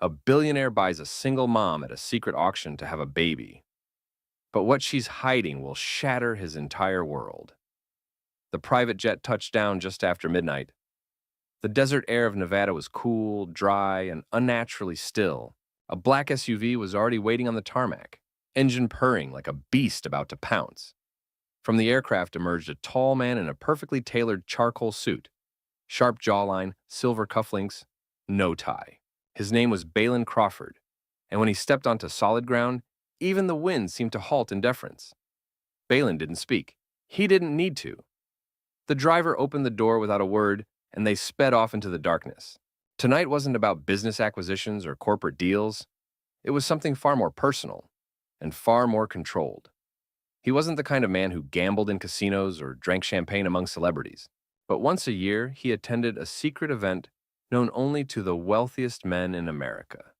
A billionaire buys a single mom at a secret auction to have a baby, but what she's hiding will shatter his entire world. The private jet touched down just after midnight. The desert air of Nevada was cool, dry, and unnaturally still. A black SUV was already waiting on the tarmac, engine purring like a beast about to pounce. From the aircraft emerged a tall man in a perfectly tailored charcoal suit, sharp jawline, silver cufflinks, no tie. His name was Balin Crawford, and when he stepped onto solid ground, even the wind seemed to halt in deference. Balin didn't speak. He didn't need to. The driver opened the door without a word, and they sped off into the darkness. Tonight wasn't about business acquisitions or corporate deals. It was something far more personal and far more controlled. He wasn't the kind of man who gambled in casinos or drank champagne among celebrities, but once a year he attended a secret event known only to the wealthiest men in America.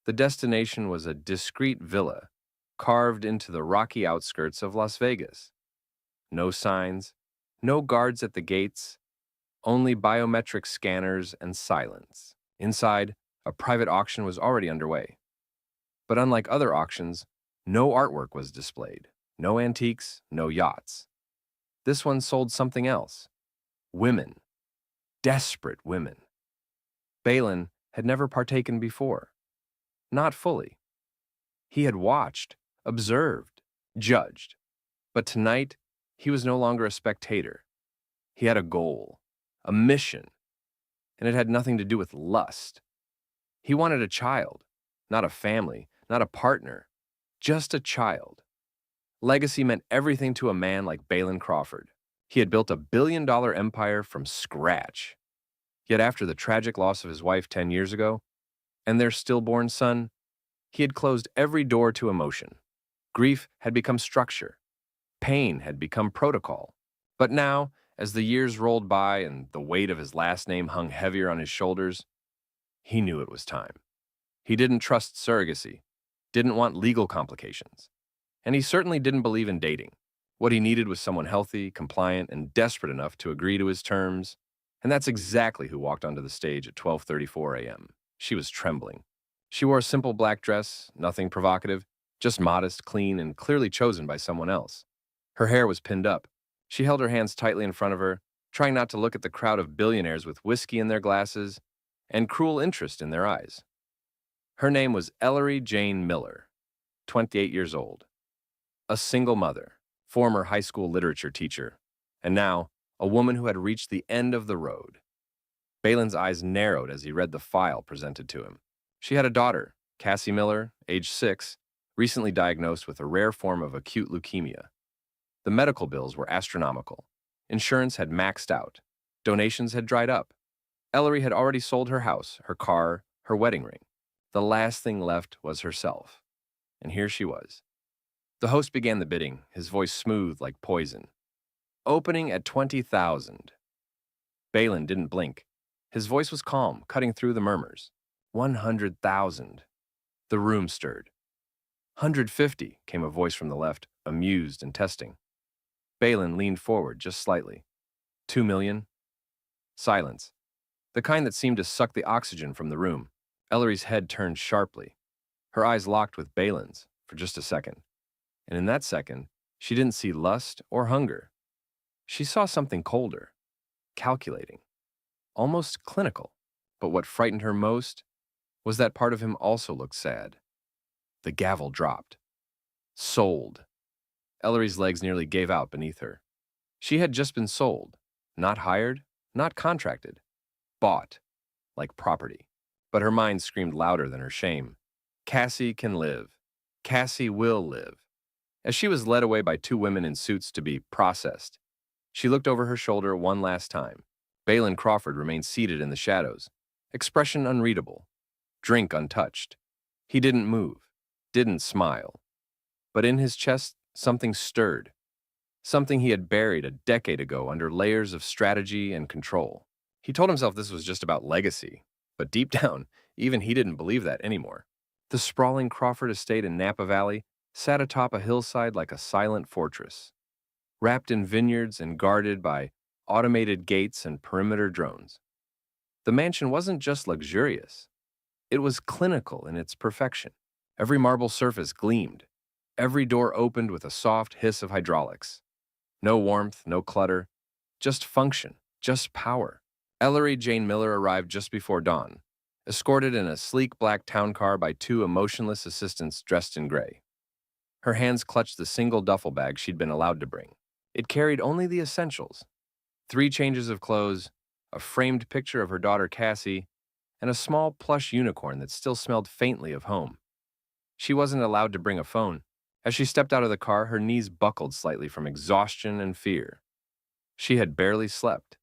The destination was a discreet villa carved into the rocky outskirts of Las Vegas. No signs, no guards at the gates, only biometric scanners and silence. Inside, a private auction was already underway. But unlike other auctions, no artwork was displayed, no antiques, no yachts. This one sold something else. Women. Desperate women. Balin had never partaken before. Not fully. He had watched, observed, judged. But tonight, he was no longer a spectator. He had a goal, a mission, and it had nothing to do with lust. He wanted a child, not a family, not a partner, just a child. Legacy meant everything to a man like Balin Crawford. He had built $1 billion empire from scratch. Yet after the tragic loss of his wife 10 years ago, and their stillborn son, he had closed every door to emotion. Grief had become structure. Pain had become protocol. But now, as the years rolled by and the weight of his last name hung heavier on his shoulders, he knew it was time. He didn't trust surrogacy, didn't want legal complications, and he certainly didn't believe in dating. What he needed was someone healthy, compliant, and desperate enough to agree to his terms, and that's exactly who walked onto the stage at 12:34 a.m. She was trembling. She wore a simple black dress, nothing provocative, just modest, clean, and clearly chosen by someone else. Her hair was pinned up. She held her hands tightly in front of her, trying not to look at the crowd of billionaires with whiskey in their glasses and cruel interest in their eyes. Her name was Ellery Jane Miller, 28 years old, a single mother, former high school literature teacher, and now a woman who had reached the end of the road. Balin's eyes narrowed as he read the file presented to him. She had a daughter, Cassie Miller, age 6, recently diagnosed with a rare form of acute leukemia. The medical bills were astronomical. Insurance had maxed out. Donations had dried up. Ellery had already sold her house, her car, her wedding ring. The last thing left was herself. And here she was. The host began the bidding, his voice smooth like poison. Opening at 20,000. Balin didn't blink. His voice was calm, cutting through the murmurs. 100,000. The room stirred. 150, came a voice from the left, amused and testing. Balin leaned forward just slightly. 2 million? Silence. The kind that seemed to suck the oxygen from the room. Ellery's head turned sharply. Her eyes locked with Balin's for just a second. And in that second, she didn't see lust or hunger. She saw something colder, calculating, almost clinical. But what frightened her most was that part of him also looked sad. The gavel dropped. Sold. Ellery's legs nearly gave out beneath her. She had just been sold, not hired, not contracted, bought, like property. But her mind screamed louder than her shame. Cassie can live. Cassie will live. As she was led away by 2 women in suits to be processed, she looked over her shoulder one last time. Balin Crawford remained seated in the shadows, expression unreadable, drink untouched. He didn't move, didn't smile. But in his chest, something stirred, something he had buried a decade ago under layers of strategy and control. He told himself this was just about legacy, but deep down, even he didn't believe that anymore. The sprawling Crawford estate in Napa Valley sat atop a hillside like a silent fortress, wrapped in vineyards and guarded by automated gates and perimeter drones. The mansion wasn't just luxurious. It was clinical in its perfection. Every marble surface gleamed. Every door opened with a soft hiss of hydraulics. No warmth, no clutter, just function, just power. Ellery Jane Miller arrived just before dawn, escorted in a sleek black town car by two emotionless assistants dressed in gray. Her hands clutched the single duffel bag she'd been allowed to bring. It carried only the essentials: 3 changes of clothes, a framed picture of her daughter Cassie, and a small plush unicorn that still smelled faintly of home. She wasn't allowed to bring a phone. As she stepped out of the car, her knees buckled slightly from exhaustion and fear. She had barely slept.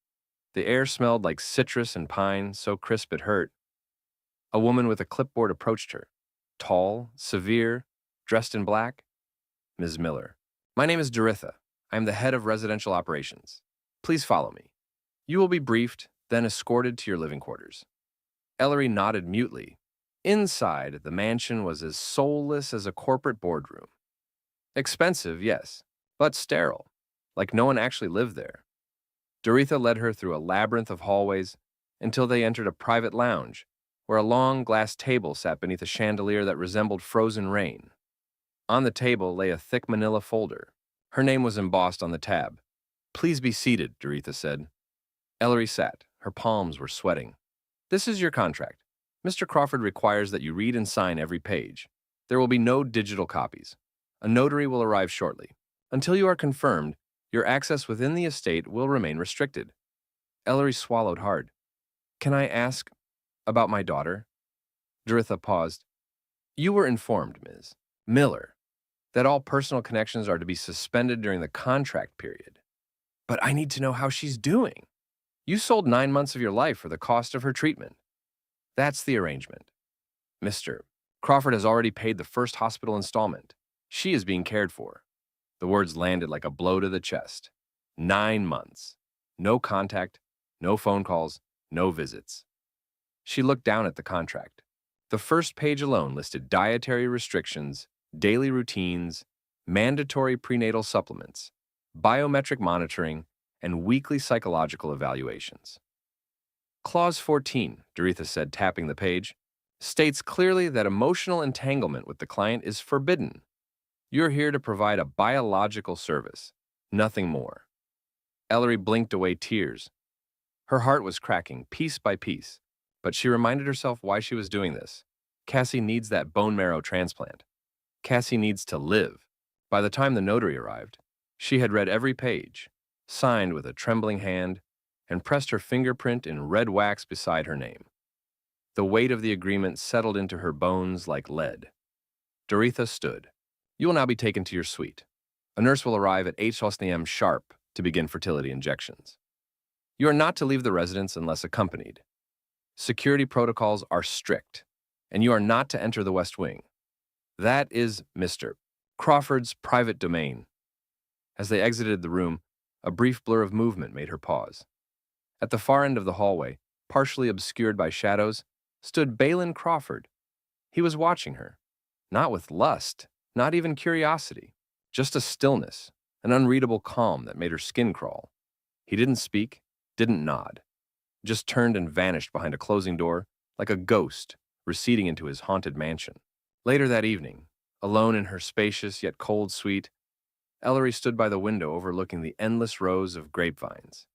The air smelled like citrus and pine, so crisp it hurt. A woman with a clipboard approached her. Tall, severe, dressed in black. Ms. Miller. My name is Doritha. I am the head of residential operations. Please follow me. You will be briefed, then escorted to your living quarters. Ellery nodded mutely. Inside, the mansion was as soulless as a corporate boardroom. Expensive, yes, but sterile, like no one actually lived there. Doritha led her through a labyrinth of hallways until they entered a private lounge, where a long glass table sat beneath a chandelier that resembled frozen rain. On the table lay a thick manila folder. Her name was embossed on the tab. Please be seated, Doritha said. Ellery sat. Her palms were sweating. This is your contract. Mr. Crawford requires that you read and sign every page. There will be no digital copies. A notary will arrive shortly. Until you are confirmed, your access within the estate will remain restricted. Ellery swallowed hard. Can I ask about my daughter? Doritha paused. You were informed, Ms. Miller, that all personal connections are to be suspended during the contract period. But I need to know how she's doing. You sold 9 months of your life for the cost of her treatment. That's the arrangement. Mr. Crawford has already paid the first hospital installment. She is being cared for. The words landed like a blow to the chest. 9 months. No contact, no phone calls, no visits. She looked down at the contract. The first page alone listed dietary restrictions, daily routines, mandatory prenatal supplements, biometric monitoring, and weekly psychological evaluations. Clause 14, Doritha said, tapping the page, states clearly that emotional entanglement with the client is forbidden. You're here to provide a biological service, nothing more. Ellery blinked away tears. Her heart was cracking piece by piece, but she reminded herself why she was doing this. Cassie needs that bone marrow transplant. Cassie needs to live. By the time the notary arrived, she had read every page, signed with a trembling hand, and pressed her fingerprint in red wax beside her name. The weight of the agreement settled into her bones like lead. Doritha stood. You will now be taken to your suite. A nurse will arrive at 8 p.m. sharp to begin fertility injections. You are not to leave the residence unless accompanied. Security protocols are strict, and you are not to enter the West Wing. That is Mr. Crawford's private domain. As they exited the room, a brief blur of movement made her pause. At the far end of the hallway, partially obscured by shadows, stood Balin Crawford. He was watching her, not with lust, not even curiosity, just a stillness, an unreadable calm that made her skin crawl. He didn't speak, didn't nod, just turned and vanished behind a closing door like a ghost receding into his haunted mansion. Later that evening, alone in her spacious yet cold suite, Ellery stood by the window overlooking the endless rows of grapevines.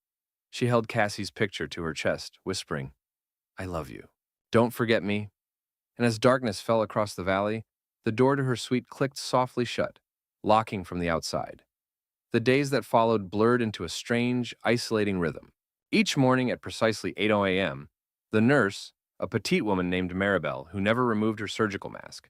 She held Cassie's picture to her chest, whispering, I love you. Don't forget me. And as darkness fell across the valley, the door to her suite clicked softly shut, locking from the outside. The days that followed blurred into a strange, isolating rhythm. Each morning at precisely 8 a.m., the nurse, a petite woman named Maribel, who never removed her surgical mask,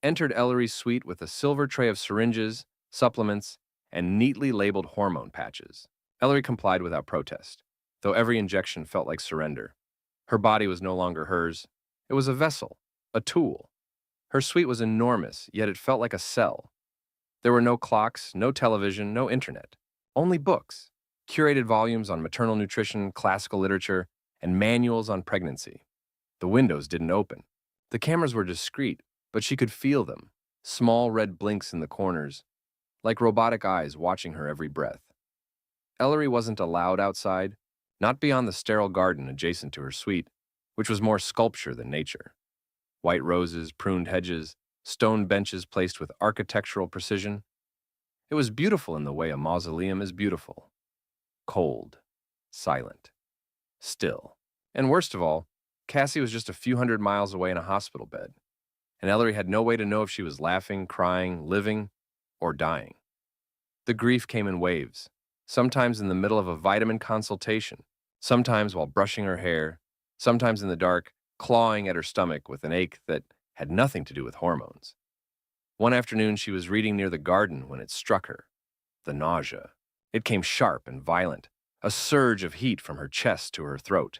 entered Ellery's suite with a silver tray of syringes, supplements, and neatly labeled hormone patches. Ellery complied without protest, though every injection felt like surrender. Her body was no longer hers. It was a vessel, a tool. Her suite was enormous, yet it felt like a cell. There were no clocks, no television, no internet, only books, curated volumes on maternal nutrition, classical literature, and manuals on pregnancy. The windows didn't open. The cameras were discreet, but she could feel them, small red blinks in the corners, like robotic eyes watching her every breath. Ellery wasn't allowed outside, not beyond the sterile garden adjacent to her suite, which was more sculpture than nature. White roses, pruned hedges, stone benches placed with architectural precision. It was beautiful in the way a mausoleum is beautiful. Cold, silent, still. And worst of all, Cassie was just a few hundred miles away in a hospital bed, and Ellery had no way to know if she was laughing, crying, living, or dying. The grief came in waves, sometimes in the middle of a vitamin consultation, sometimes while brushing her hair, sometimes in the dark, clawing at her stomach with an ache that had nothing to do with hormones. One afternoon, she was reading near the garden when it struck her. The nausea. It came sharp and violent, a surge of heat from her chest to her throat.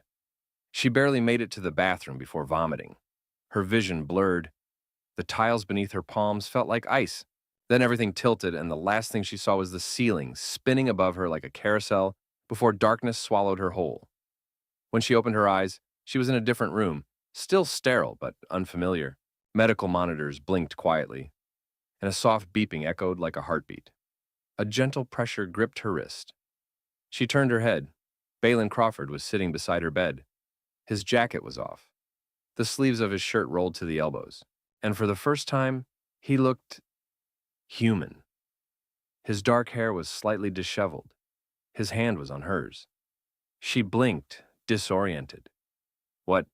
She barely made it to the bathroom before vomiting. Her vision blurred. The tiles beneath her palms felt like ice. Then everything tilted, and the last thing she saw was the ceiling spinning above her like a carousel before darkness swallowed her whole. When she opened her eyes, she was in a different room, still sterile but unfamiliar. Medical monitors blinked quietly, and a soft beeping echoed like a heartbeat. A gentle pressure gripped her wrist. She turned her head. Balin Crawford was sitting beside her bed. His jacket was off. The sleeves of his shirt rolled to the elbows, and for the first time, he looked human. His dark hair was slightly disheveled. His hand was on hers. She blinked, disoriented. "What?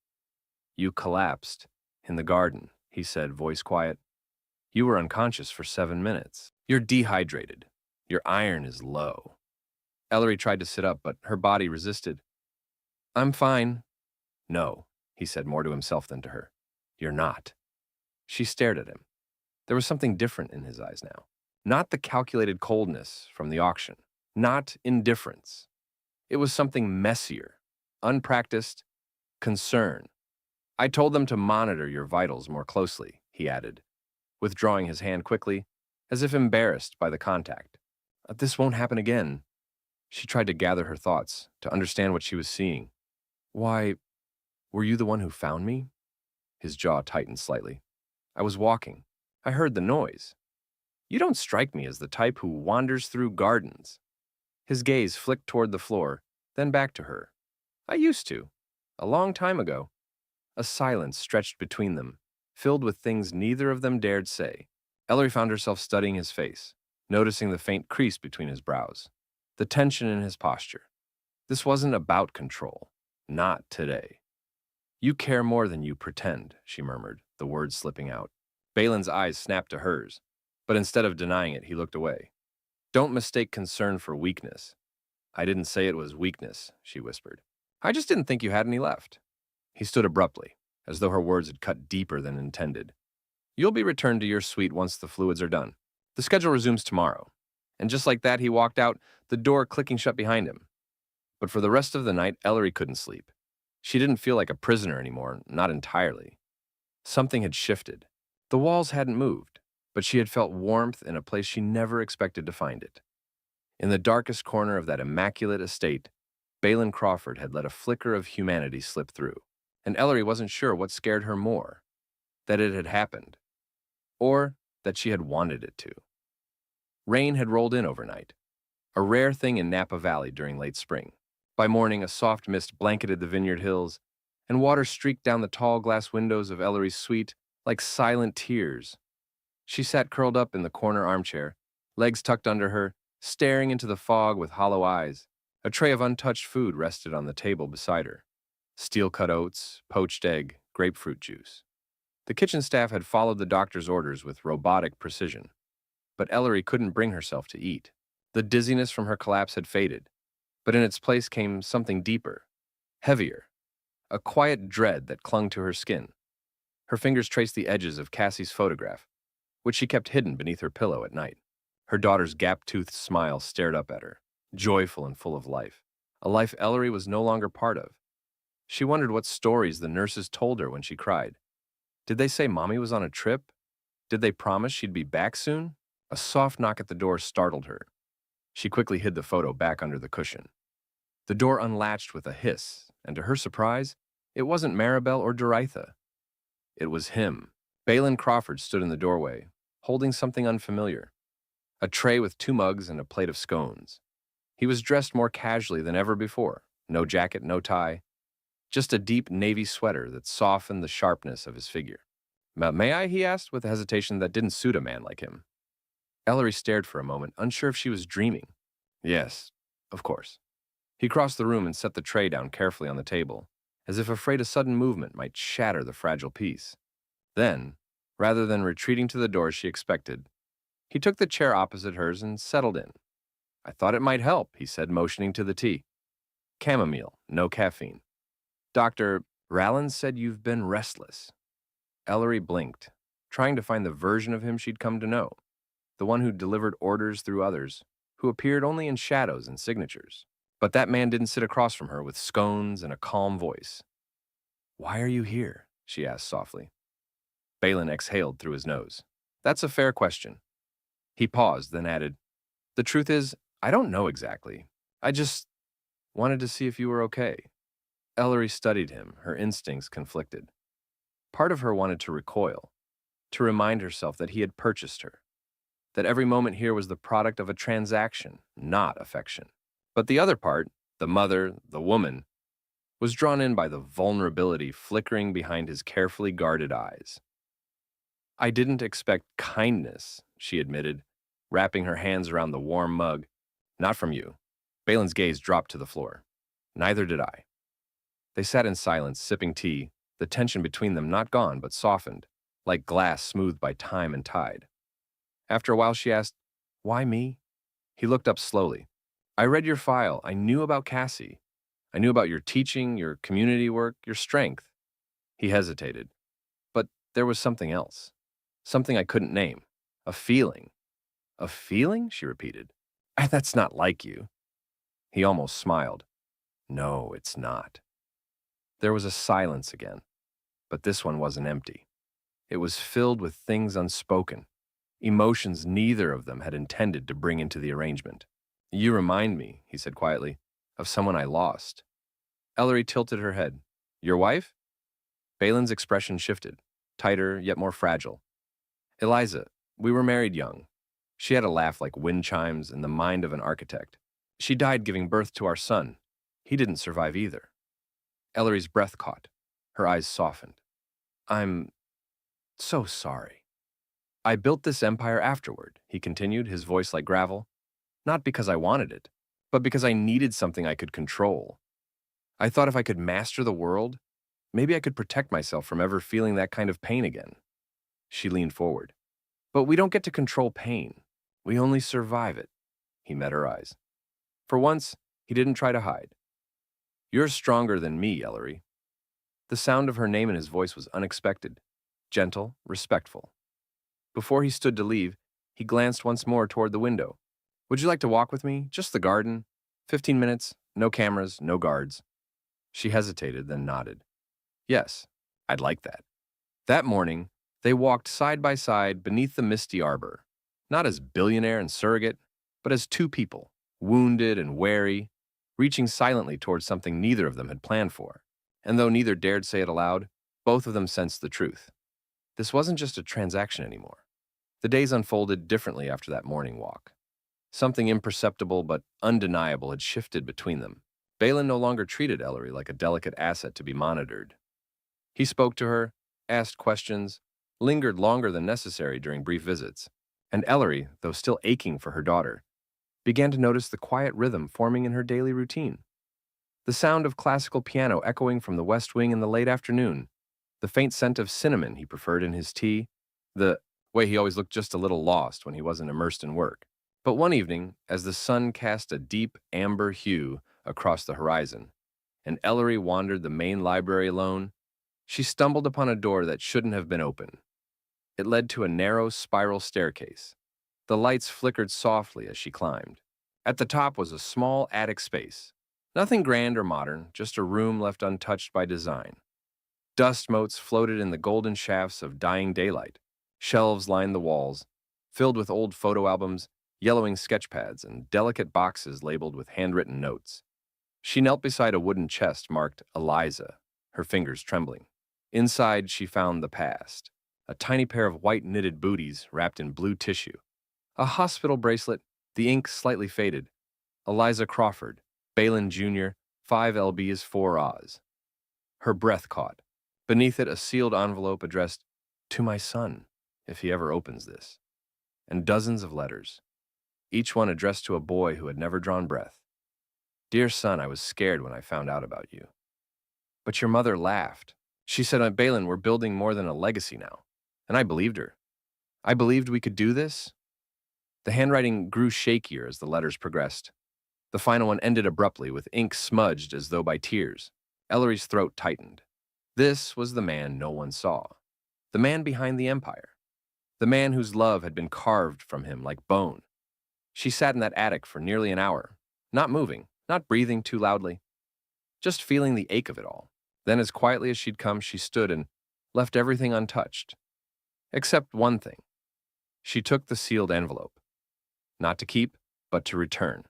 You collapsed in the garden," he said, voice quiet. "You were unconscious for 7 minutes. You're dehydrated. Your iron is low." Ellery tried to sit up, but her body resisted. "I'm fine." "No," he said more to himself than to her. "You're not." She stared at him. There was something different in his eyes now. Not the calculated coldness from the auction. Not indifference. It was something messier, unpracticed, concern. "I told them to monitor your vitals more closely," he added, withdrawing his hand quickly, as if embarrassed by the contact. "This won't happen again." She tried to gather her thoughts, to understand what she was seeing. "Why, were you the one who found me?" His jaw tightened slightly. "I was walking. I heard the noise. You don't strike me as the type who wanders through gardens." His gaze flicked toward the floor, then back to her. "I used to. A long time ago." A silence stretched between them, filled with things neither of them dared say. Ellery found herself studying his face, noticing the faint crease between his brows, the tension in his posture. This wasn't about control. Not today. "You care more than you pretend," she murmured, the words slipping out. Balin's eyes snapped to hers, but instead of denying it, he looked away. "Don't mistake concern for weakness." "I didn't say it was weakness," she whispered. "I just didn't think you had any left." He stood abruptly, as though her words had cut deeper than intended. "You'll be returned to your suite once the fluids are done. The schedule resumes tomorrow." And just like that, he walked out, the door clicking shut behind him. But for the rest of the night, Ellery couldn't sleep. She didn't feel like a prisoner anymore, not entirely. Something had shifted. The walls hadn't moved, but she had felt warmth in a place she never expected to find it. In the darkest corner of that immaculate estate, Balin Crawford had let a flicker of humanity slip through, and Ellery wasn't sure what scared her more, that it had happened, or that she had wanted it to. Rain had rolled in overnight, a rare thing in Napa Valley during late spring. By morning, a soft mist blanketed the vineyard hills, and water streaked down the tall glass windows of Ellery's suite like silent tears. She sat curled up in the corner armchair, legs tucked under her, staring into the fog with hollow eyes. A tray of untouched food rested on the table beside her. Steel-cut oats, poached egg, grapefruit juice. The kitchen staff had followed the doctor's orders with robotic precision. But Ellery couldn't bring herself to eat. The dizziness from her collapse had faded, but in its place came something deeper, heavier, a quiet dread that clung to her skin. Her fingers traced the edges of Cassie's photograph, which she kept hidden beneath her pillow at night. Her daughter's gap-toothed smile stared up at her, joyful and full of life, a life Ellery was no longer part of. She wondered what stories the nurses told her when she cried. Did they say Mommy was on a trip? Did they promise she'd be back soon? A soft knock at the door startled her. She quickly hid the photo back under the cushion. The door unlatched with a hiss, and to her surprise, it wasn't Maribel or Doritha. It was him. Balin Crawford stood in the doorway, holding something unfamiliar. A tray with 2 mugs and a plate of scones. He was dressed more casually than ever before. No jacket, no tie. Just a deep navy sweater that softened the sharpness of his figure. May I?" he asked with a hesitation that didn't suit a man like him. Ellery stared for a moment, unsure if she was dreaming. Yes, of course. He crossed the room and set the tray down carefully on the table, as if afraid a sudden movement might shatter the fragile piece. Then, rather than retreating to the door she expected, he took the chair opposite hers and settled in. "I thought it might help," he said, motioning to the tea. "Chamomile, no caffeine. Dr. Rallin said you've been restless." Ellery blinked, trying to find the version of him she'd come to know, the one who delivered orders through others, who appeared only in shadows and signatures. But that man didn't sit across from her with scones and a calm voice. "Why are you here?" she asked softly. Balin exhaled through his nose. "That's a fair question." He paused, then added, "The truth is, I don't know exactly. I just wanted to see if you were okay." Ellery studied him, her instincts conflicted. Part of her wanted to recoil, to remind herself that he had purchased her, that every moment here was the product of a transaction, not affection. But the other part, the mother, the woman, was drawn in by the vulnerability flickering behind his carefully guarded eyes. "I didn't expect kindness," she admitted, wrapping her hands around the warm mug. "Not from you." Balin's gaze dropped to the floor. "Neither did I." They sat in silence, sipping tea, the tension between them not gone but softened, like glass smoothed by time and tide. After a while she asked, "Why me?" He looked up slowly. "I read your file. I knew about Cassie. I knew about your teaching, your community work, your strength." He hesitated. "But there was something else. Something I couldn't name. A feeling." "A feeling?" she repeated. "That's not like you." He almost smiled. "No, it's not." There was a silence again, but this one wasn't empty. It was filled with things unspoken, emotions neither of them had intended to bring into the arrangement. "You remind me," he said quietly, "of someone I lost." Ellery tilted her head. "Your wife?" Balin's expression shifted, tighter yet more fragile. "Eliza, we were married young." She had a laugh like wind chimes in the mind of an architect. "She died giving birth to our son. He didn't survive either." Ellery's breath caught. Her eyes softened. "I'm so sorry." "I built this empire afterward," he continued, his voice like gravel. "Not because I wanted it, but because I needed something I could control. I thought if I could master the world, maybe I could protect myself from ever feeling that kind of pain again." She leaned forward. "But we don't get to control pain. We only survive it." He met her eyes. For once, he didn't try to hide. "You're stronger than me, Ellery." The sound of her name in his voice was unexpected, gentle, respectful. Before he stood to leave, he glanced once more toward the window. "Would you like to walk with me? Just the garden. 15 minutes, no cameras, no guards." She hesitated, then nodded. "Yes, I'd like that." That morning, they walked side by side beneath the misty arbor, not as billionaire and surrogate, but as two people, wounded and wary, reaching silently towards something neither of them had planned for. And though neither dared say it aloud, both of them sensed the truth. This wasn't just a transaction anymore. The days unfolded differently after that morning walk. Something imperceptible but undeniable had shifted between them. Balin no longer treated Ellery like a delicate asset to be monitored. He spoke to her, asked questions, lingered longer than necessary during brief visits, and Ellery, though still aching for her daughter, began to notice the quiet rhythm forming in her daily routine. The sound of classical piano echoing from the west wing in the late afternoon, the faint scent of cinnamon he preferred in his tea, the way he always looked just a little lost when he wasn't immersed in work. But one evening, as the sun cast a deep amber hue across the horizon, and Ellery wandered the main library alone, she stumbled upon a door that shouldn't have been open. It led to a narrow spiral staircase. The lights flickered softly as she climbed. At the top was a small attic space. Nothing grand or modern, just a room left untouched by design. Dust motes floated in the golden shafts of dying daylight. Shelves lined the walls, filled with old photo albums, yellowing sketch pads, and delicate boxes labeled with handwritten notes. She knelt beside a wooden chest marked Eliza, her fingers trembling. Inside, she found the past. A tiny pair of white knitted booties wrapped in blue tissue. A hospital bracelet, the ink slightly faded. Eliza Crawford, Balin Jr., 5 lbs 4 Oz. Her breath caught. Beneath it, a sealed envelope addressed, To my son, if he ever opens this. And dozens of letters, each one addressed to a boy who had never drawn breath. Dear son, I was scared when I found out about you. But your mother laughed. She said, Balin, we're building more than a legacy now. And I believed her. I believed we could do this. The handwriting grew shakier as the letters progressed. The final one ended abruptly, with ink smudged as though by tears. Ellery's throat tightened. This was the man no one saw. The man behind the empire. The man whose love had been carved from him like bone. She sat in that attic for nearly an hour, not moving, not breathing too loudly, just feeling the ache of it all. Then, as quietly as she'd come, she stood and left everything untouched. Except one thing. She took the sealed envelope. Not to keep, but to return.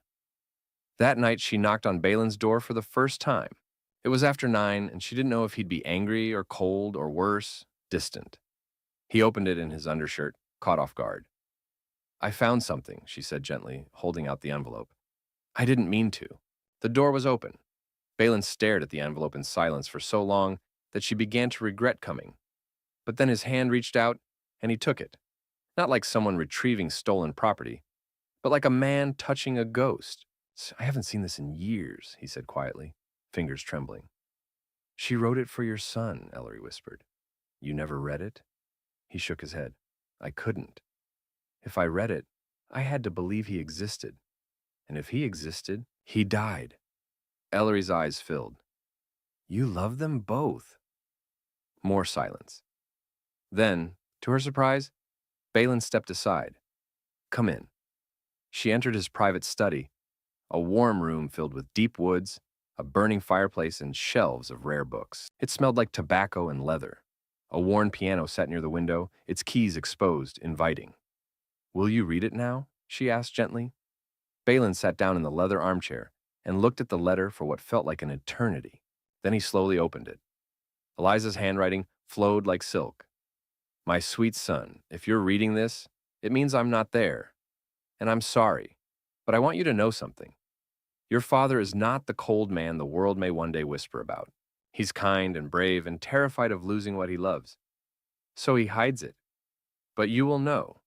That night, she knocked on Balin's door for the first time. It was after 9, and she didn't know if he'd be angry or cold or worse, distant. He opened it in his undershirt, caught off guard. I found something, she said gently, holding out the envelope. I didn't mean to. The door was open. Balin stared at the envelope in silence for so long that she began to regret coming. But then his hand reached out, and he took it. Not like someone retrieving stolen property, but like a man touching a ghost. I haven't seen this in years, he said quietly, fingers trembling. She wrote it for your son, Ellery whispered. You never read it? He shook his head. I couldn't. If I read it, I had to believe he existed. And if he existed, he died. Ellery's eyes filled. You love them both. More silence. Then, to her surprise, Balin stepped aside. Come in. She entered his private study, a warm room filled with deep woods, a burning fireplace, and shelves of rare books. It smelled like tobacco and leather. A worn piano sat near the window, its keys exposed, inviting. Will you read it now? She asked gently. Balin sat down in the leather armchair and looked at the letter for what felt like an eternity. Then he slowly opened it. Eliza's handwriting flowed like silk. My sweet son, if you're reading this, it means I'm not there. And I'm sorry, but I want you to know something. Your father is not the cold man the world may one day whisper about. He's kind and brave and terrified of losing what he loves. So he hides it. But you will know,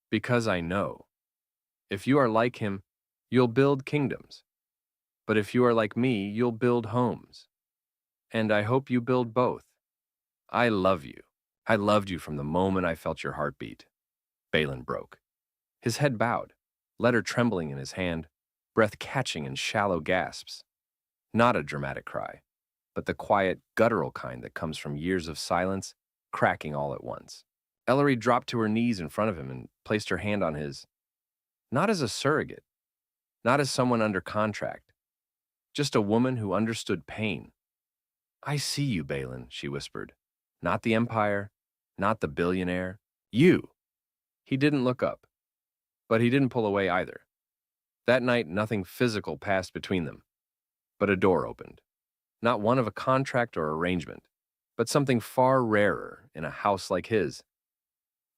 because I know. If you are like him, you'll build kingdoms. But if you are like me, you'll build homes. And I hope you build both. I love you. I loved you from the moment I felt your heartbeat. Balin broke. His head bowed, letter trembling in his hand, breath catching in shallow gasps. Not a dramatic cry, but the quiet, guttural kind that comes from years of silence, cracking all at once. Ellery dropped to her knees in front of him and placed her hand on his. Not as a surrogate, not as someone under contract, just a woman who understood pain. I see you, Balin, she whispered. Not the empire, not the billionaire, you. He didn't look up, but he didn't pull away either. That night, nothing physical passed between them, but a door opened. Not one of a contract or arrangement, but something far rarer in a house like his.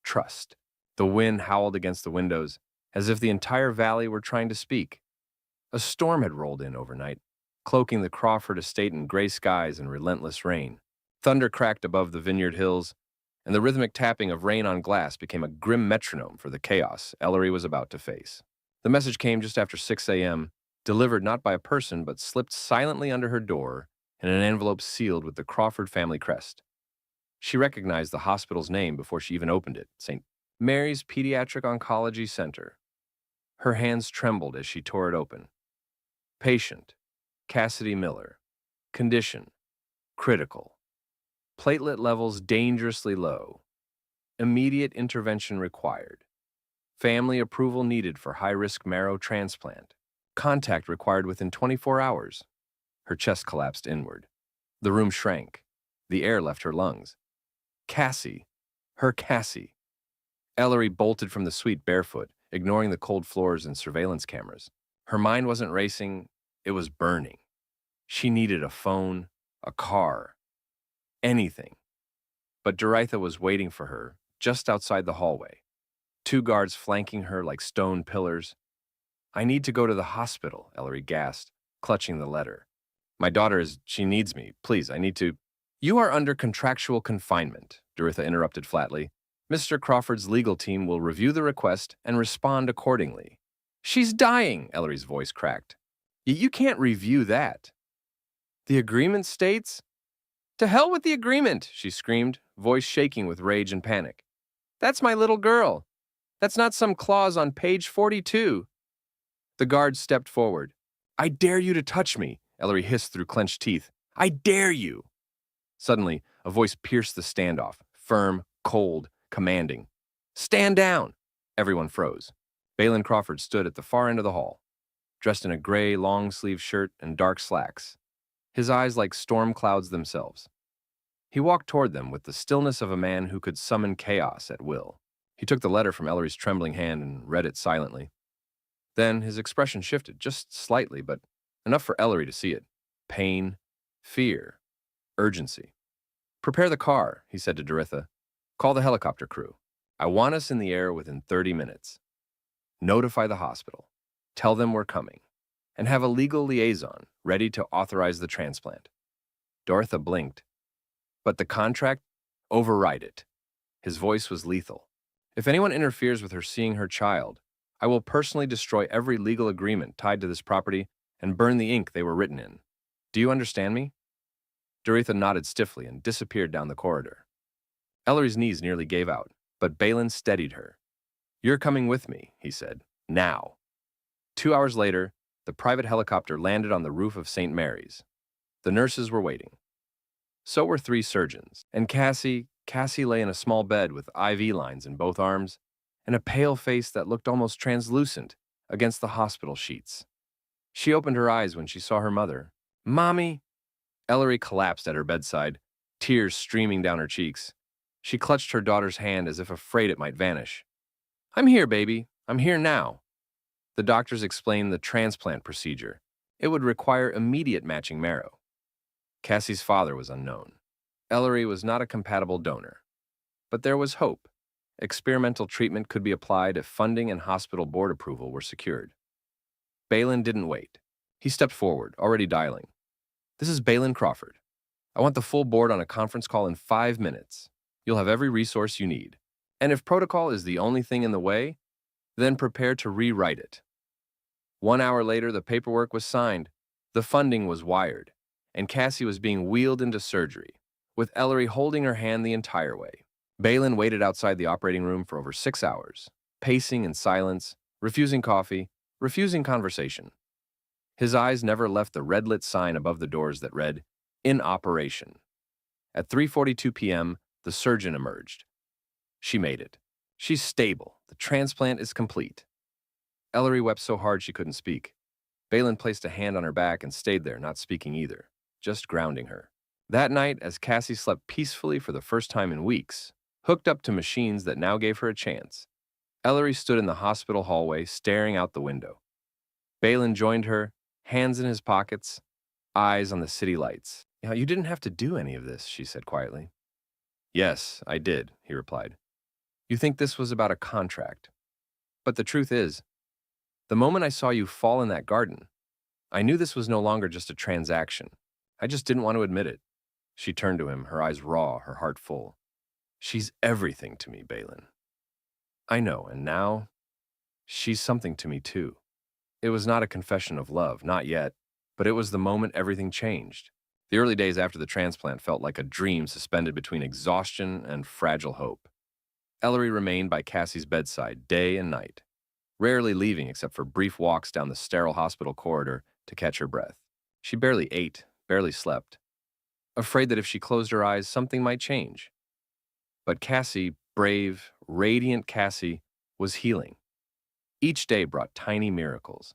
Trust. The wind howled against the windows, as if the entire valley were trying to speak. A storm had rolled in overnight, cloaking the Crawford estate in gray skies and relentless rain. Thunder cracked above the vineyard hills, and the rhythmic tapping of rain on glass became a grim metronome for the chaos Ellery was about to face. The message came just after 6 a.m., delivered not by a person, but slipped silently under her door in an envelope sealed with the Crawford family crest. She recognized the hospital's name before she even opened it, St. Mary's Pediatric Oncology Center. Her hands trembled as she tore it open. Patient, Cassidy Miller. Condition, critical. Platelet levels dangerously low. Immediate intervention required. Family approval needed for high-risk marrow transplant. Contact required within 24 hours. Her chest collapsed inward. The room shrank. The air left her lungs. Cassie. Her Cassie. Ellery bolted from the suite barefoot, ignoring the cold floors and surveillance cameras. Her mind wasn't racing, it was burning. She needed a phone, a car, anything. But Doritha was waiting for her, just outside the hallway. 2 guards flanking her like stone pillars. I need to go to the hospital, Ellery gasped, clutching the letter. My daughter she needs me. Please, I need to. You are under contractual confinement, Doritha interrupted flatly. Mr. Crawford's legal team will review the request and respond accordingly. She's dying, Ellery's voice cracked. You can't review that. The agreement states? To hell with the agreement, she screamed, voice shaking with rage and panic. That's my little girl. That's not some clause on page 42. The guard stepped forward. I dare you to touch me, Ellery hissed through clenched teeth. I dare you! Suddenly, a voice pierced the standoff, firm, cold, commanding. Stand down! Everyone froze. Balin Crawford stood at the far end of the hall, dressed in a gray, long-sleeved shirt and dark slacks, his eyes like storm clouds themselves. He walked toward them with the stillness of a man who could summon chaos at will. He took the letter from Ellery's trembling hand and read it silently. Then his expression shifted, just slightly, but enough for Ellery to see it. Pain, fear, urgency. Prepare the car, he said to Doritha. Call the helicopter crew. I want us in the air within 30 minutes. Notify the hospital. Tell them we're coming. And have a legal liaison ready to authorize the transplant. Doritha blinked. But the contract? Override it. His voice was lethal. If anyone interferes with her seeing her child, I will personally destroy every legal agreement tied to this property and burn the ink they were written in. Do you understand me? Doritha nodded stiffly and disappeared down the corridor. Ellery's knees nearly gave out, but Balin steadied her. You're coming with me, he said. Now. 2 hours later, the private helicopter landed on the roof of St. Mary's. The nurses were waiting. So were 3 surgeons, and Cassie lay in a small bed with IV lines in both arms and a pale face that looked almost translucent against the hospital sheets. She opened her eyes when she saw her mother. Mommy! Ellery collapsed at her bedside, tears streaming down her cheeks. She clutched her daughter's hand as if afraid it might vanish. I'm here, baby. I'm here now. The doctors explained the transplant procedure. It would require immediate matching marrow. Cassie's father was unknown. Ellery was not a compatible donor. But there was hope. Experimental treatment could be applied if funding and hospital board approval were secured. Balin didn't wait. He stepped forward, already dialing. This is Balin Crawford. I want the full board on a conference call in 5 minutes. You'll have every resource you need. And if protocol is the only thing in the way, then prepare to rewrite it. 1 hour later, the paperwork was signed, the funding was wired, and Cassie was being wheeled into surgery, with Ellery holding her hand the entire way. Balin waited outside the operating room for over 6 hours, pacing in silence, refusing coffee, refusing conversation. His eyes never left the red-lit sign above the doors that read, In Operation. At 3:42 p.m., the surgeon emerged. She made it. She's stable. The transplant is complete. Ellery wept so hard she couldn't speak. Balin placed a hand on her back and stayed there, not speaking either, just grounding her. That night, as Cassie slept peacefully for the first time in weeks, hooked up to machines that now gave her a chance, Ellery stood in the hospital hallway, staring out the window. Balin joined her, hands in his pockets, eyes on the city lights. You didn't have to do any of this, she said quietly. Yes, I did, he replied. You think this was about a contract. But the truth is, the moment I saw you fall in that garden, I knew this was no longer just a transaction. I just didn't want to admit it. She turned to him, her eyes raw, her heart full. She's everything to me, Balin. I know, and now, she's something to me too. It was not a confession of love, not yet, but it was the moment everything changed. The early days after the transplant felt like a dream suspended between exhaustion and fragile hope. Ellery remained by Cassie's bedside day and night, rarely leaving except for brief walks down the sterile hospital corridor to catch her breath. She barely ate, barely slept, afraid that if she closed her eyes, something might change. But Cassie, brave, radiant Cassie, was healing. Each day brought tiny miracles.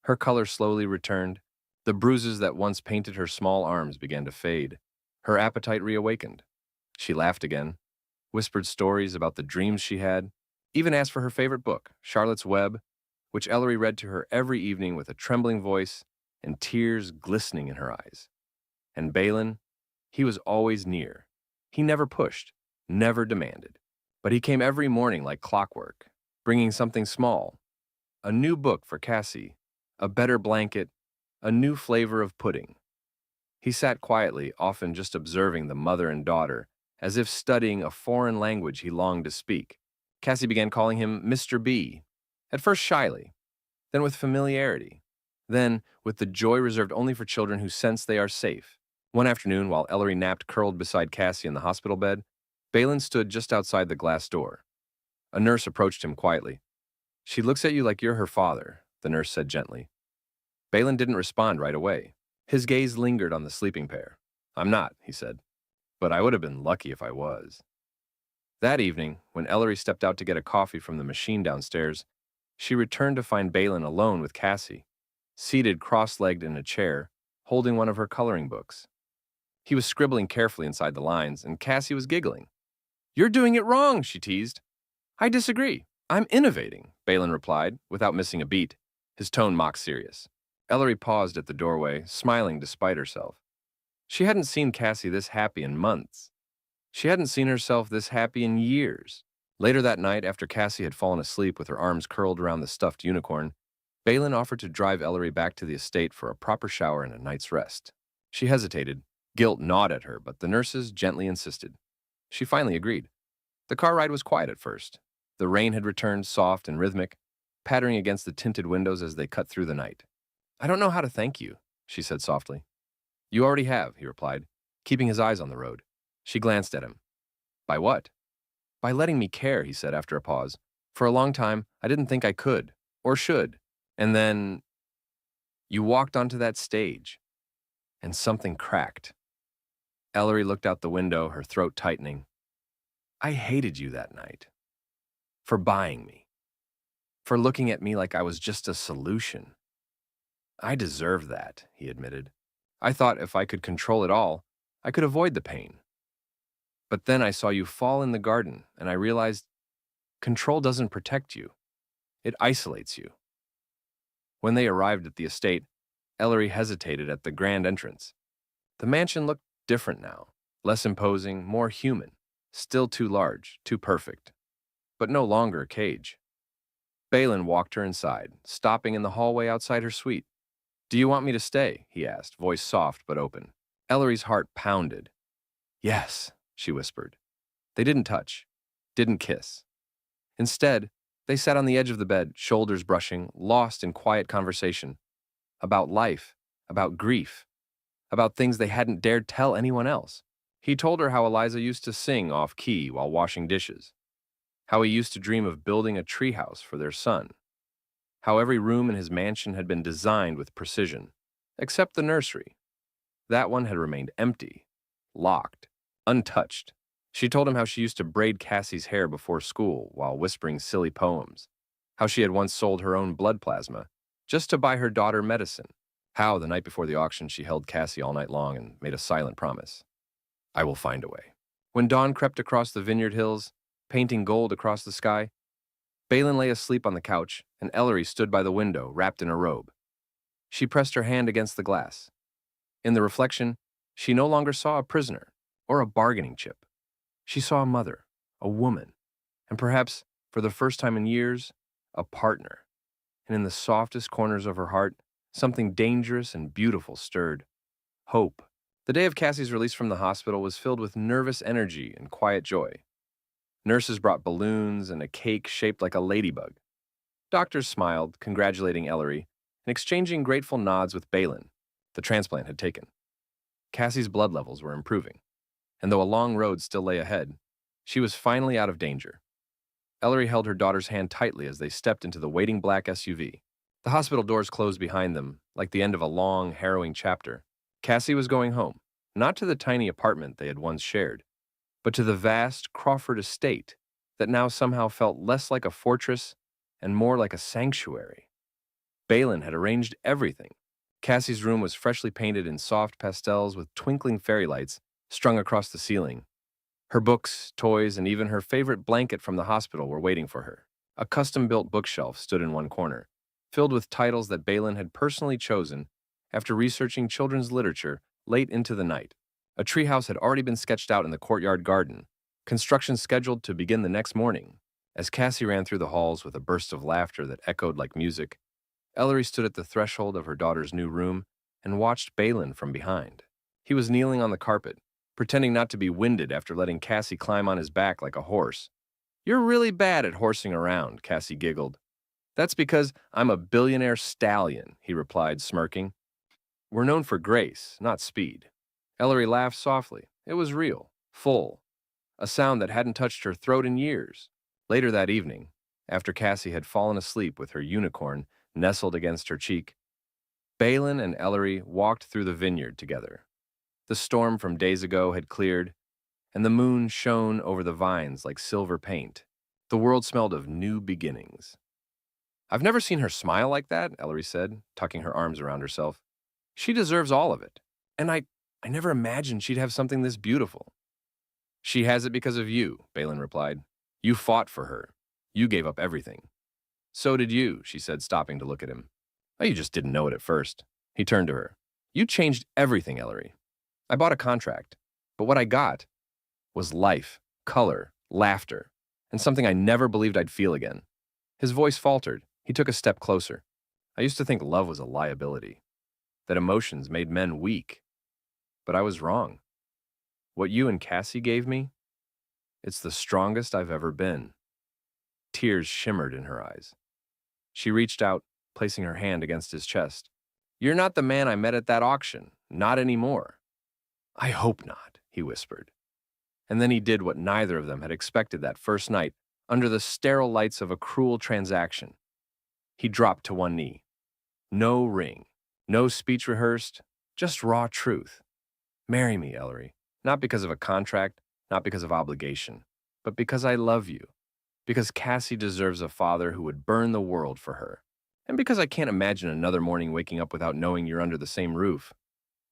Her color slowly returned. The bruises that once painted her small arms began to fade. Her appetite reawakened. She laughed again, whispered stories about the dreams she had, even asked for her favorite book, Charlotte's Web, which Ellery read to her every evening with a trembling voice and tears glistening in her eyes. And Balin, he was always near. He never pushed, never demanded. But he came every morning like clockwork, bringing something small, a new book for Cassie, a better blanket, a new flavor of pudding. He sat quietly, often just observing the mother and daughter, as if studying a foreign language he longed to speak. Cassie began calling him Mr. B, at first shyly, then with familiarity, then with the joy reserved only for children who sense they are safe. One afternoon, while Ellery napped curled beside Cassie in the hospital bed, Balin stood just outside the glass door. A nurse approached him quietly. "She looks at you like you're her father," the nurse said gently. Balin didn't respond right away. His gaze lingered on the sleeping pair. "I'm not," he said, "but I would have been lucky if I was." That evening, when Ellery stepped out to get a coffee from the machine downstairs, she returned to find Balin alone with Cassie, seated cross-legged in a chair, holding one of her coloring books. He was scribbling carefully inside the lines, and Cassie was giggling. "You're doing it wrong," she teased. "I disagree. I'm innovating," Balin replied, without missing a beat, his tone mock serious. Ellery paused at the doorway, smiling despite herself. She hadn't seen Cassie this happy in months. She hadn't seen herself this happy in years. Later that night, after Cassie had fallen asleep with her arms curled around the stuffed unicorn, Balin offered to drive Ellery back to the estate for a proper shower and a night's rest. She hesitated. Guilt gnawed at her, but the nurses gently insisted. She finally agreed. The car ride was quiet at first. The rain had returned, soft and rhythmic, pattering against the tinted windows as they cut through the night. "I don't know how to thank you," she said softly. "You already have," he replied, keeping his eyes on the road. She glanced at him. "By what?" "By letting me care," he said after a pause. "For a long time, I didn't think I could, or should. And then you walked onto that stage, and something cracked." Ellery looked out the window, her throat tightening. "I hated you that night. For buying me. For looking at me like I was just a solution. I deserved that," he admitted. "I thought if I could control it all, I could avoid the pain. But then I saw you fall in the garden, and I realized control doesn't protect you. It isolates you." When they arrived at the estate, Ellery hesitated at the grand entrance. The mansion looked different now, less imposing, more human, still too large, too perfect, but no longer a cage. Balin walked her inside, stopping in the hallway outside her suite. "Do you want me to stay?" he asked, voice soft but open. Ellery's heart pounded. "Yes," she whispered. They didn't touch, didn't kiss. Instead, they sat on the edge of the bed, shoulders brushing, lost in quiet conversation. About life, about grief, about things they hadn't dared tell anyone else. He told her how Eliza used to sing off-key while washing dishes, how he used to dream of building a treehouse for their son, how every room in his mansion had been designed with precision, except the nursery. That one had remained empty, locked, untouched. She told him how she used to braid Cassie's hair before school while whispering silly poems, how she had once sold her own blood plasma just to buy her daughter medicine, how the night before the auction she held Cassie all night long and made a silent promise. "I will find a way." When dawn crept across the vineyard hills, painting gold across the sky, Balin lay asleep on the couch, and Ellery stood by the window, wrapped in a robe. She pressed her hand against the glass. In the reflection, she no longer saw a prisoner or a bargaining chip. She saw a mother, a woman, and perhaps, for the first time in years, a partner. And in the softest corners of her heart, something dangerous and beautiful stirred. Hope. The day of Cassie's release from the hospital was filled with nervous energy and quiet joy. Nurses brought balloons and a cake shaped like a ladybug. Doctors smiled, congratulating Ellery, and exchanging grateful nods with Balin. The transplant had taken. Cassie's blood levels were improving, and though a long road still lay ahead, she was finally out of danger. Ellery held her daughter's hand tightly as they stepped into the waiting black SUV. The hospital doors closed behind them, like the end of a long, harrowing chapter. Cassie was going home, not to the tiny apartment they had once shared, but to the vast Crawford estate that now somehow felt less like a fortress and more like a sanctuary. Balin had arranged everything. Cassie's room was freshly painted in soft pastels with twinkling fairy lights strung across the ceiling. Her books, toys, and even her favorite blanket from the hospital were waiting for her. A custom-built bookshelf stood in one corner, filled with titles that Balin had personally chosen after researching children's literature late into the night. A treehouse had already been sketched out in the courtyard garden, construction scheduled to begin the next morning. As Cassie ran through the halls with a burst of laughter that echoed like music, Ellery stood at the threshold of her daughter's new room and watched Balin from behind. He was kneeling on the carpet, pretending not to be winded after letting Cassie climb on his back like a horse. You're really bad at horsing around, Cassie giggled. That's because I'm a billionaire stallion, he replied, smirking. We're known for grace, not speed. Ellery laughed softly. It was real, full, a sound that hadn't touched her throat in years. Later that evening, after Cassie had fallen asleep with her unicorn nestled against her cheek, Balin and Ellery walked through the vineyard together. The storm from days ago had cleared, and the moon shone over the vines like silver paint. The world smelled of new beginnings. I've never seen her smile like that, Ellery said, tucking her arms around herself. She deserves all of it. And I never imagined she'd have something this beautiful. She has it because of you, Balin replied. You fought for her. You gave up everything. So did you, she said, stopping to look at him. Oh, you just didn't know it at first. He turned to her. You changed everything, Ellery. I bought a contract, but what I got was life, color, laughter, and something I never believed I'd feel again. His voice faltered. He took a step closer. I used to think love was a liability, that emotions made men weak. But I was wrong. What you and Cassie gave me, it's the strongest I've ever been. Tears shimmered in her eyes. She reached out, placing her hand against his chest. You're not the man I met at that auction. Not anymore. I hope not, he whispered. And then he did what neither of them had expected that first night, under the sterile lights of a cruel transaction. He dropped to one knee. No ring, no speech rehearsed, just raw truth. Marry me, Ellery, not because of a contract, not because of obligation, but because I love you, because Cassie deserves a father who would burn the world for her, and because I can't imagine another morning waking up without knowing you're under the same roof.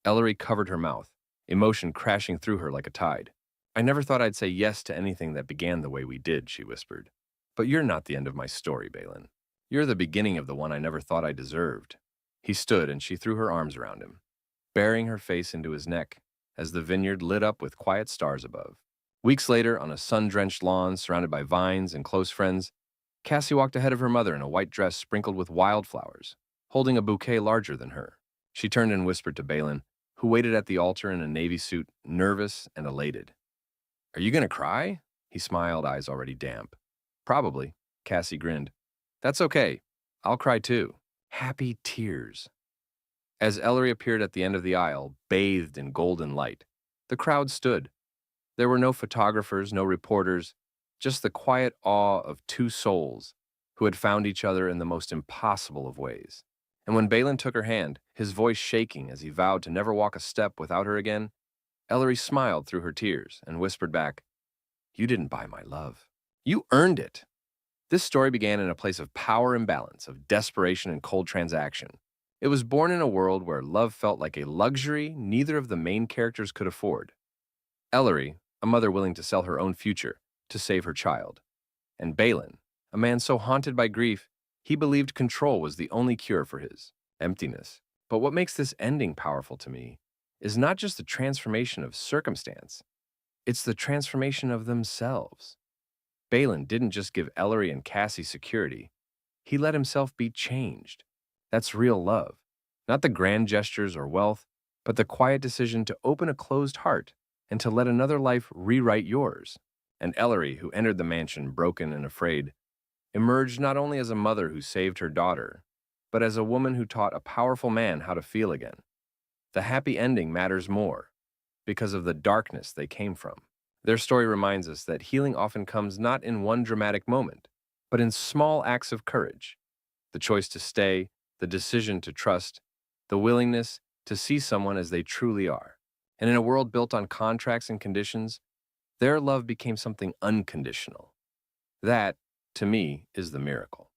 Ellery covered her mouth, emotion crashing through her like a tide. I never thought I'd say yes to anything that began the way we did, she whispered. But you're not the end of my story, Balin. You're the beginning of the one I never thought I deserved. He stood and she threw her arms around him, burying her face into his neck as the vineyard lit up with quiet stars above. Weeks later, on a sun-drenched lawn surrounded by vines and close friends, Cassie walked ahead of her mother in a white dress sprinkled with wildflowers, holding a bouquet larger than her. She turned and whispered to Balin, who waited at the altar in a navy suit, nervous and elated. Are you going to cry? He smiled, eyes already damp. Probably, Cassie grinned. That's okay. I'll cry too. Happy tears. As Ellery appeared at the end of the aisle, bathed in golden light, the crowd stood. There were no photographers, no reporters, just the quiet awe of two souls who had found each other in the most impossible of ways. And when Balin took her hand, his voice shaking as he vowed to never walk a step without her again, Ellery smiled through her tears and whispered back, You didn't buy my love. You earned it. This story began in a place of power imbalance, of desperation and cold transaction. It was born in a world where love felt like a luxury neither of the main characters could afford. Ellery, a mother willing to sell her own future to save her child. And Balin, a man so haunted by grief, he believed control was the only cure for his emptiness. But what makes this ending powerful to me is not just the transformation of circumstance, it's the transformation of themselves. Balin didn't just give Ellery and Cassie security, he let himself be changed. That's real love. Not the grand gestures or wealth, but the quiet decision to open a closed heart and to let another life rewrite yours. And Ellery, who entered the mansion broken and afraid, emerged not only as a mother who saved her daughter, but as a woman who taught a powerful man how to feel again. The happy ending matters more because of the darkness they came from. Their story reminds us that healing often comes not in one dramatic moment, but in small acts of courage. The choice to stay, the decision to trust, the willingness to see someone as they truly are. And in a world built on contracts and conditions, their love became something unconditional. That, to me, is the miracle.